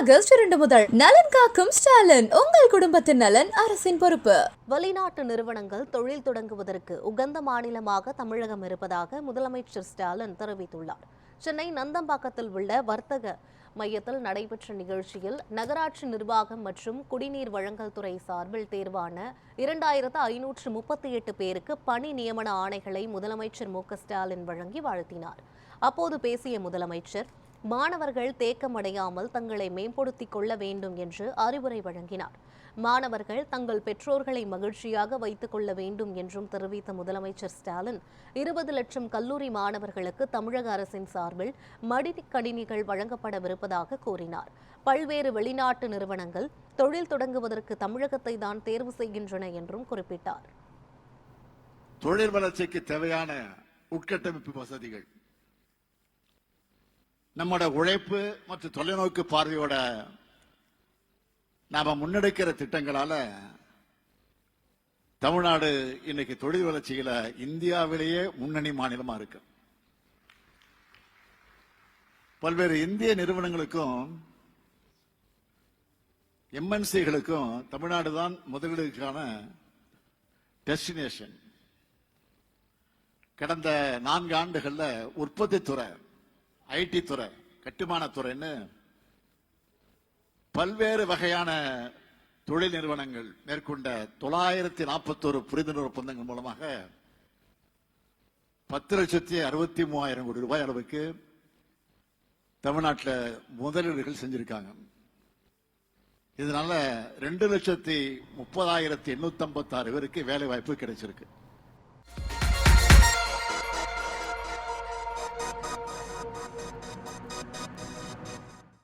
August 2 முதல் நலன் காக்கும் ஸ்டாலின், உங்கள் குடும்பத்தின் நலன் அரசின் பொறுப்பு. வெளிநாட்டு நிறுவனங்கள் தொழில் தொடங்குவதற்கு உகந்த மாநிலமாக தமிழகம் இருப்பதாக முதலமைச்சர் ஸ்டாலின் தெரிவித்துள்ளார். சென்னை நந்தம்பாக்கத்தில் உள்ள வர்த்தக மையத்தில் நடைபெற்ற நிகழ்ச்சியில் நகராட்சி நிர்வாகம் மற்றும் குடிநீர் வழங்கல் துறை சார்பில் தேர்வான 2538 பேருக்கு பணி நியமன ஆணைகளை முதலமைச்சர் மு ஸ்டாலின் வழங்கி வாழ்த்தினார். அப்போது பேசிய முதலமைச்சர், மாணவர்கள் தேக்கமடையாமல் தங்களை மேம்படுத்திக் கொள்ள வேண்டும் என்று அறிவுரை வழங்கினார். மாணவர்கள் தங்கள் பெற்றோர்களை மகிழ்ச்சியாக வைத்துக் கொள்ள வேண்டும் என்றும் தெரிவித்த முதலமைச்சர் ஸ்டாலின், 20 லட்சம் கல்லூரி மாணவர்களுக்கு தமிழக அரசின் சார்பில் மடிக்கணினிகள் வழங்கப்படவிருப்பதாக கூறினார். பல்வேறு வெளிநாட்டு நிறுவனங்கள் தொழில் தொடங்குவதற்கு தமிழகத்தை தான் தேர்வு செய்கின்றன என்றும் குறிப்பிட்டார். தொழில் வளர்ச்சிக்கு தேவையான உட்கட்டமைப்பு வசதிகள், நம்மோட உழைப்பு மற்றும் தொலைநோக்கு பார்வையோட நாம முன்னெடுக்கிற திட்டங்களால தமிழ்நாடு இன்னைக்கு தொழில் வளர்ச்சியில இந்தியாவிலேயே முன்னணி மாநிலமா இருக்கு. பல்வேறு இந்திய நிறுவனங்களுக்கும் எம்என்சிகளுக்கும் தமிழ்நாடு தான் முதலீடுக்கான டெஸ்டினேஷன். கடந்த 4 ஆண்டுகள்ல உற்பத்தி துறை, ஐடி துறை, கட்டுமான துறைன்னு பல்வேறு வகையான தொழில் நிறுவனங்கள் மேற்கொண்ட 941 புரிந்துணர்வு ஒப்பந்தங்கள் மூலமாக 10,63,000 கோடி ரூபாய் அளவுக்கு தமிழ்நாட்டில் முதலீடுகள் செஞ்சிருக்காங்க. இதனால 2,30,856 பேருக்கு வேலை வாய்ப்பு கிடைச்சிருக்கு.